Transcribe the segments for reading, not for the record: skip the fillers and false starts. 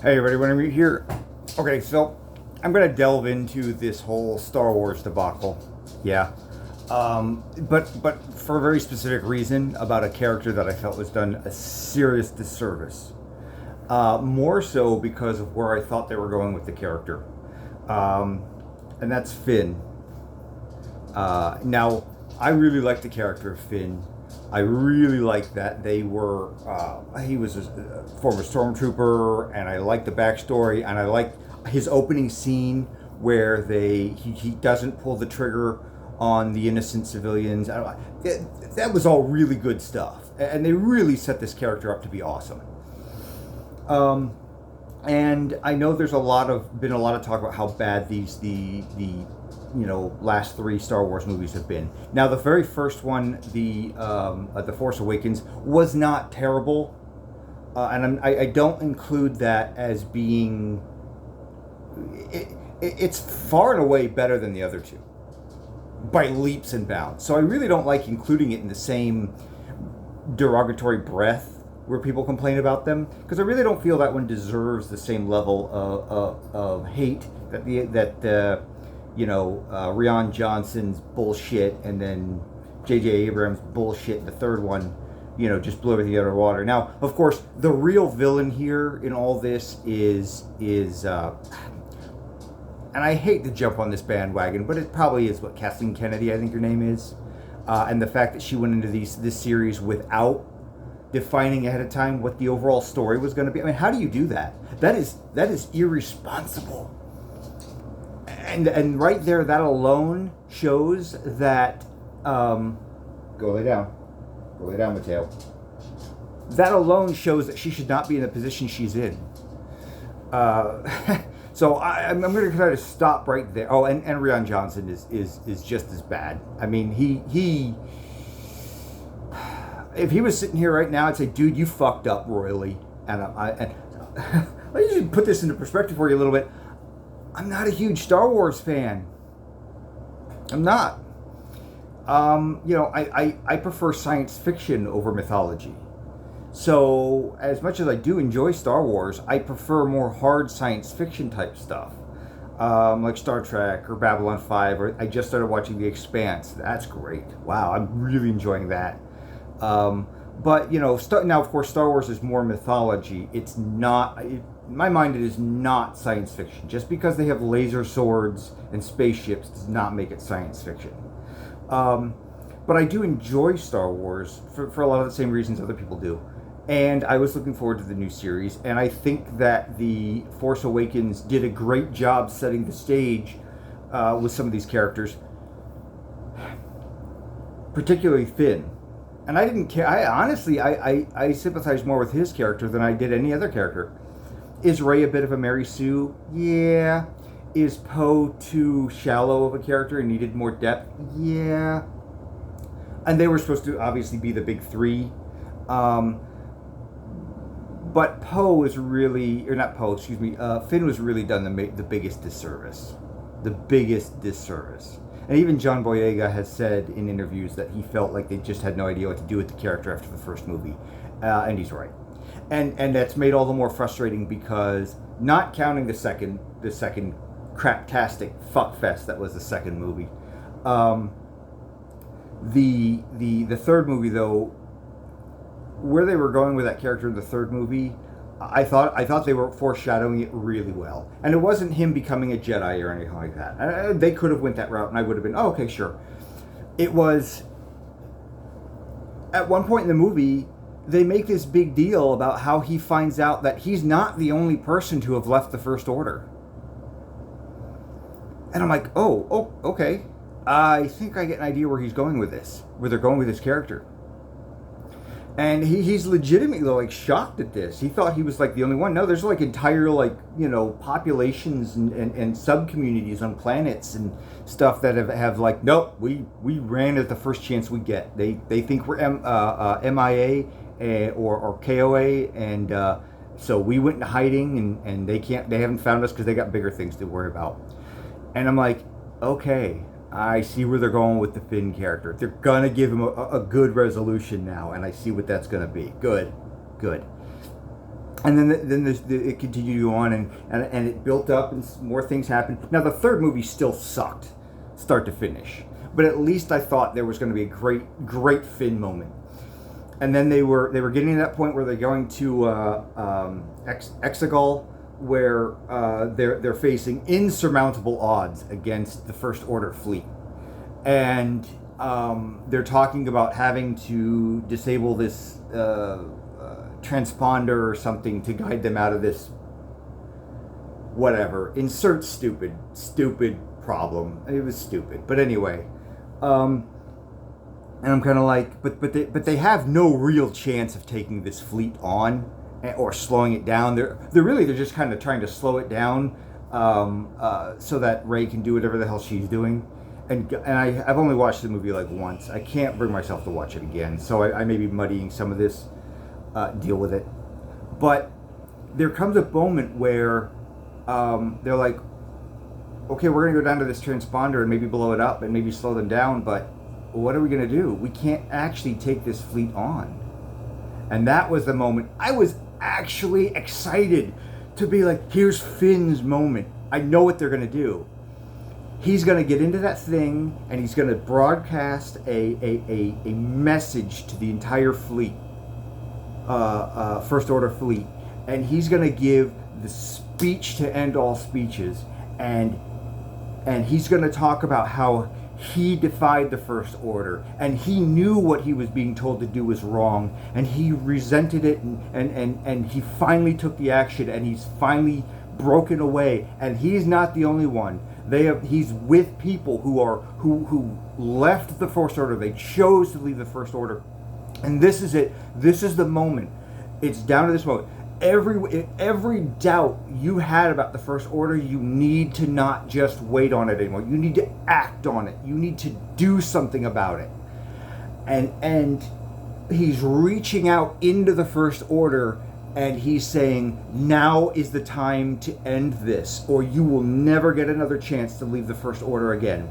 Hey everybody, when I'm here, okay, so I'm gonna delve into this whole Star Wars debacle. Yeah, but for a very specific reason about a character that I felt was done a serious disservice. More so because of where I thought they were going with the character, um, and that's Finn. Now, I really like the character of Finn. I really like that they were. He was a former stormtrooper, and I like the backstory, and I like his opening scene where he doesn't pull the trigger on the innocent civilians. That was all really good stuff, and they really set this character up to be awesome. Um, and I know there's been a lot of talk about how bad the last three Star Wars movies have been. Now the very first one, the Force Awakens, was not terrible, I don't include that as being. It's far and away better than the other two by leaps and bounds. So I really don't like including it in the same derogatory breath where people complain about them, because I really don't feel that one deserves the same level of hate that Rian Johnson's bullshit and then J.J. Abrams' bullshit in the third one, just blew everything out of water. Now, of course, the real villain here in all this is and I hate to jump on this bandwagon, but it probably is what Kathleen Kennedy, I think her name is, and the fact that she went into this series without defining ahead of time what the overall story was going to be. I mean, how do you do that? That is irresponsible. And right there, that alone shows that. Go lay down, Mateo. That alone shows that she should not be in the position she's in. So I'm going to try to stop right there. Oh, and Rian Johnson is just as bad. I mean, he if he was sitting here right now, I'd say, dude, you fucked up royally. And let me just put this into perspective for you a little bit. I'm not a huge Star Wars fan. I'm not. I prefer science fiction over mythology. So, as much as I do enjoy Star Wars, I prefer more hard science fiction type stuff. Like Star Trek or Babylon 5, or I just started watching The Expanse. That's great. Wow, I'm really enjoying that. But, now, of course, Star Wars is more mythology. It's not, in my mind, it is not science fiction. Just because they have laser swords and spaceships does not make it science fiction. But I do enjoy Star Wars for a lot of the same reasons other people do. And I was looking forward to the new series, and I think that The Force Awakens did a great job setting the stage with some of these characters, particularly Finn. And I didn't care. I sympathized more with his character than I did any other character. Is Rey a bit of a Mary Sue? Yeah. Is Poe too shallow of a character and needed more depth? Yeah. And they were supposed to obviously be the big three. But Poe was really, or not Poe, excuse me, Finn was really done the biggest disservice. The biggest disservice. And even John Boyega has said in interviews that he felt like they just had no idea what to do with the character after the first movie. And he's right. And that's made all the more frustrating because, not counting the second craptastic fuckfest that was the second movie, the third movie, though, where they were going with that character in the third movie, I thought they were foreshadowing it really well. And it wasn't him becoming a Jedi or anything like that. They could have went that route, and I would have been, oh, okay, sure. It was, at one point in the movie, they make this big deal about how he finds out that he's not the only person to have left the First Order. And I'm like, oh, okay. I think I get an idea where he's going with this, where they're going with his character. And he's legitimately like shocked at this. He thought he was like the only one. No, there's like entire populations and sub communities on planets and stuff that have like, nope, we ran at the first chance we get. They think we're MIA or KOA, and so we went into hiding, and they haven't found us because they got bigger things to worry about. And I'm like, okay, I see where they're going with the Finn character. They're gonna give him a good resolution now, and I see what that's gonna be. Good. And then it continued on, and it built up, and more things happened. Now the third movie still sucked, start to finish, but at least I thought there was going to be a great Finn moment. And then they were getting to that point where they're going to Exegol, where they're facing insurmountable odds against the First Order fleet, and they're talking about having to disable this transponder or something to guide them out of this. Whatever. Insert stupid problem. It was stupid, but anyway. And I'm kind of like, but they have no real chance of taking this fleet on or slowing it down. They're just kind of trying to slow it down so that Rey can do whatever the hell she's doing. And I've only watched the movie like once. I can't bring myself to watch it again. So I may be muddying some of this. Deal with it. But there comes a moment where they're like, okay, we're going to go down to this transponder and maybe blow it up and maybe slow them down, but what are we going to do? We can't actually take this fleet on. And that was the moment I was actually excited to be like, here's Finn's moment. I know what they're going to do. He's going to get into that thing and he's going to broadcast a message to the entire fleet. First Order fleet, and he's going to give the speech to end all speeches, and he's going to talk about how he defied the First Order, and he knew what he was being told to do was wrong, and he resented it, and he finally took the action, and he's finally broken away, and he's not the only one. He's with people who left the First Order. They chose to leave the First Order. And this is it. This is the moment. It's down to this moment. Every doubt you had about the First Order, you need to not just wait on it anymore. You need to act on it. You need to do something about it. And he's reaching out into the First Order, and he's saying, now is the time to end this, or you will never get another chance to leave the First Order again.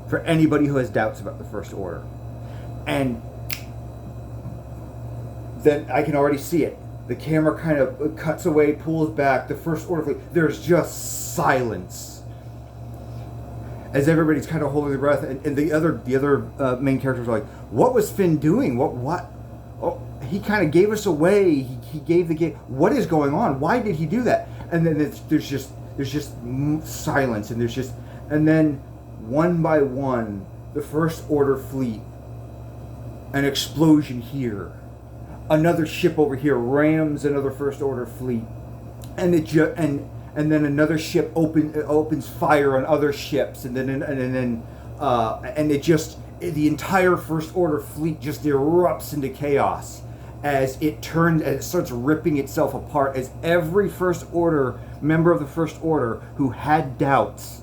For anybody who has doubts about the First Order. And then I can already see it. The camera kind of cuts away, pulls back. The First Order fleet. There's just silence as everybody's kind of holding their breath. And the other main characters are like, "What was Finn doing? What? Oh, he kind of gave us away. He gave the game. What is going on? Why did he do that?" And then there's just silence, and then one by one, the First Order fleet. An explosion here. Another ship over here rams another First Order fleet, and and then another ship opens fire on other ships, and then the entire First Order fleet just erupts into chaos as it starts ripping itself apart, as every First Order member of the First Order who had doubts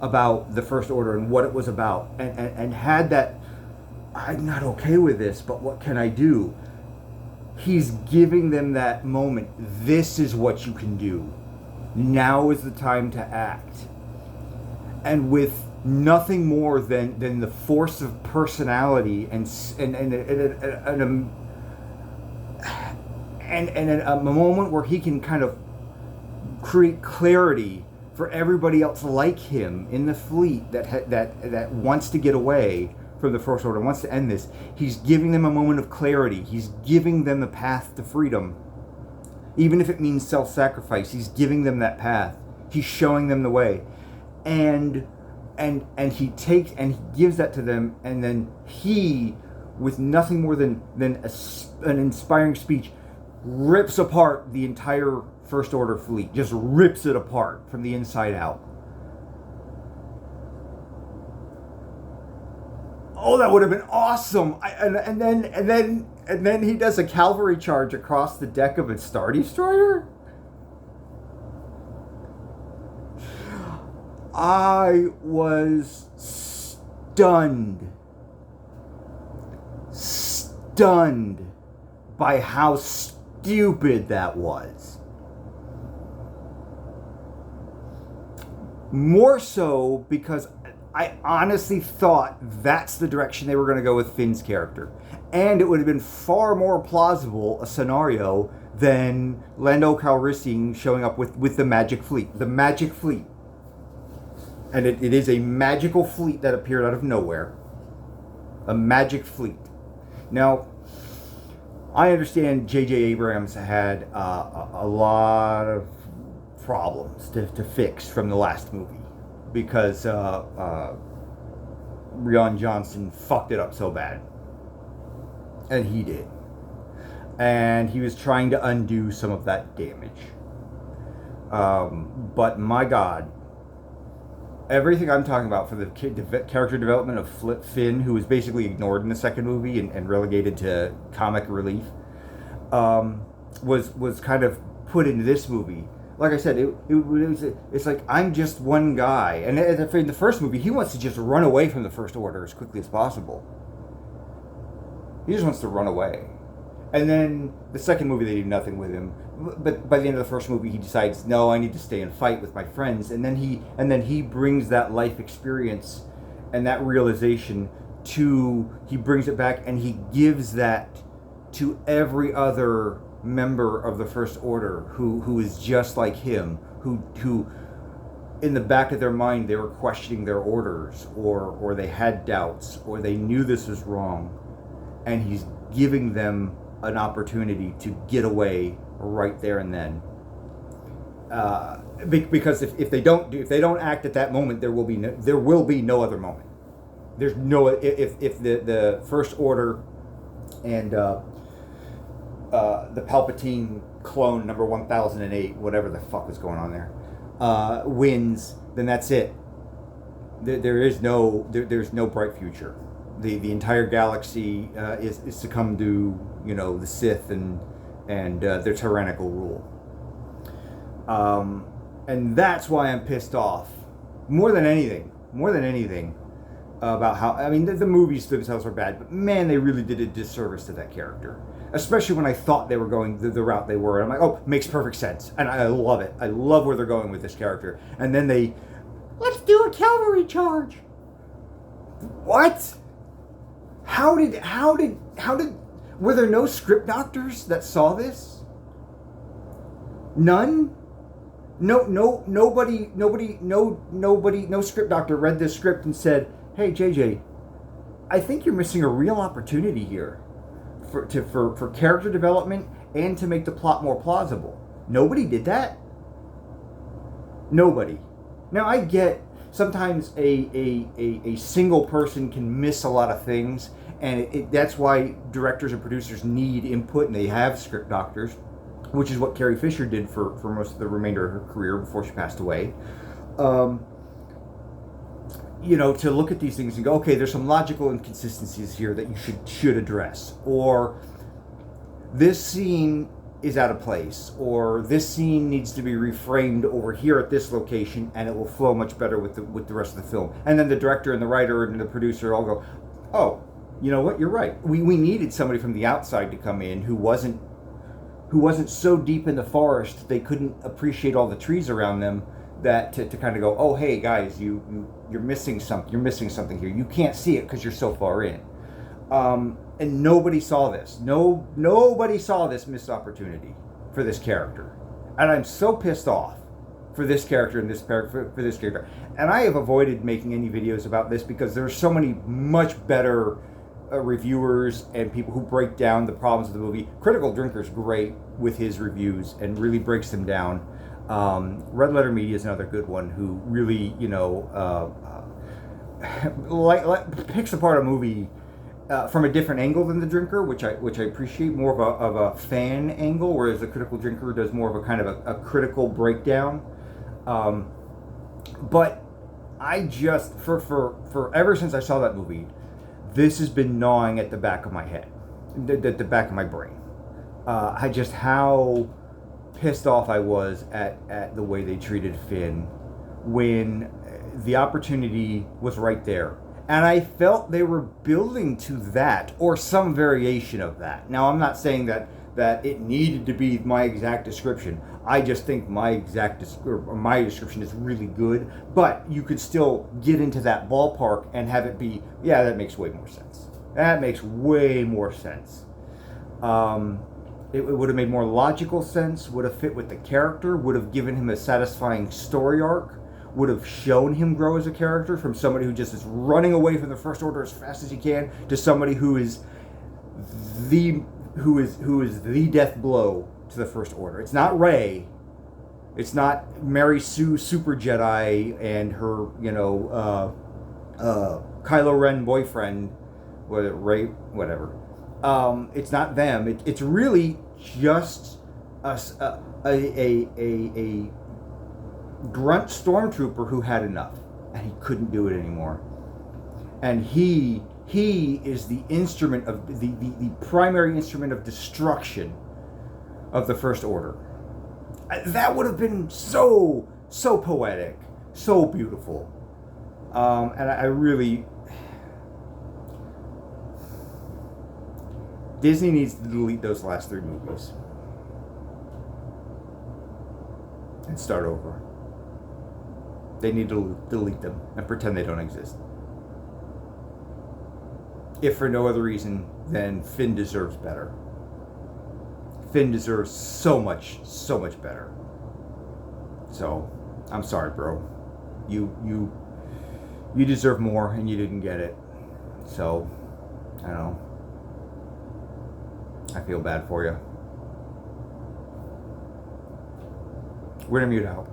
about the First Order and what it was about, and had that, I'm not okay with this, but what can I do? He's giving them that moment. This is what you can do. Now is the time to act. And with nothing more than the force of personality and a moment where he can kind of create clarity for everybody else like him in the fleet that wants to get away from the First Order, wants to end this. He's giving them a moment of clarity. He's giving them the path to freedom. Even if it means self-sacrifice, he's giving them that path. He's showing them the way. And he takes and he gives that to them, and then he, with nothing more than an inspiring speech, rips apart the entire First Order fleet. Just rips it apart from the inside out. Oh, that would have been awesome! And then he does a cavalry charge across the deck of a Star Destroyer. I was stunned by how stupid that was. More so because I honestly thought that's the direction they were going to go with Finn's character. And it would have been far more plausible a scenario than Lando Calrissian showing up with the Magic Fleet. The Magic Fleet. And it is a magical fleet that appeared out of nowhere. A magic fleet. Now, I understand J.J. Abrams had a lot of problems to fix from the last movie because Rian Johnson fucked it up so bad. And he did. And he was trying to undo some of that damage. But my God, everything I'm talking about for the character development of Finn, who was basically ignored in the second movie and relegated to comic relief, was kind of put into this movie. Like I said, it's like, I'm just one guy. And in the first movie, he wants to just run away from the First Order as quickly as possible. He just wants to run away. And then the second movie, they do nothing with him. But by the end of the first movie, he decides, no, I need to stay and fight with my friends. And then he brings that life experience and that realization he brings it back and he gives that to every other member of the First Order who is just like him, who in the back of their mind they were questioning their orders, or they had doubts, or they knew this was wrong, and he's giving them an opportunity to get away right there and then. Because if they don't act at that moment, there will be no other moment. There's no if the First Order and the Palpatine clone number 1008, whatever the fuck is going on there, wins, then that's it. There's no bright future. The entire galaxy is succumbed to the Sith and their tyrannical rule. And that's why I'm pissed off more than anything about how, I mean, the movies themselves are bad, but man, they really did a disservice to that character. Especially when I thought they were going the route they were. And I'm like, oh, makes perfect sense. And I love it. I love where they're going with this character. And then let's do a cavalry charge. What? How did, were there no script doctors that saw this? None? Nobody, no script doctor read this script and said, hey, JJ, I think you're missing a real opportunity here for character development and to make the plot more plausible. Nobody did that. Nobody. Now, I get sometimes a single person can miss a lot of things, and that's why directors and producers need input, and they have script doctors, which is what Carrie Fisher did for most of the remainder of her career before she passed away. To look at these things and go, okay, there's some logical inconsistencies here that you should address, or this scene is out of place, or this scene needs to be reframed over here at this location, and it will flow much better with the rest of the film. And then the director and the writer and the producer all go, oh, you know what, you're right. We needed somebody from the outside to come in who wasn't so deep in the forest they couldn't appreciate all the trees around them, that to kind of go, oh, hey guys, you're missing something. You're missing something here. You can't see it because you're so far in. And nobody saw this. Nobody saw this missed opportunity for this character. And I'm so pissed off for this character and for this character. And I have avoided making any videos about this because there are so many much better reviewers and people who break down the problems of the movie. Critical Drinker's great with his reviews and really breaks them down. Red Letter Media is another good one who really, picks apart a movie from a different angle than The Drinker, which I appreciate, more of a fan angle, whereas the Critical Drinker does more of a kind of a critical breakdown. But I just, for ever since I saw that movie, this has been gnawing at the back of my head, the back of my brain. How pissed off I was at the way they treated Finn when the opportunity was right there. And I felt they were building to that, or some variation of that. Now, I'm not saying that it needed to be my exact description. I just think my description is really good, but you could still get into that ballpark and have it be, yeah, that makes way more sense. That makes way more sense. it would have made more logical sense, would have fit with the character, would have given him a satisfying story arc, would have shown him grow as a character from somebody who just is running away from the First Order as fast as he can to somebody who is the death blow to the First Order. It's not Rey. It's not Mary Sue Super Jedi and her, Kylo Ren boyfriend, whether Rey, whatever. It's not them. It's really just a grunt stormtrooper who had enough and he couldn't do it anymore. And he is the instrument of the primary instrument of destruction of the First Order. That would have been so poetic, so beautiful. And I really, Disney needs to delete those last 3 movies and start over. They need to delete them and pretend they don't exist. If for no other reason than Finn deserves better. Finn deserves so much better. So, I'm sorry, bro. You deserve more and you didn't get it. So, I don't know. I feel bad for you. We're gonna mute out.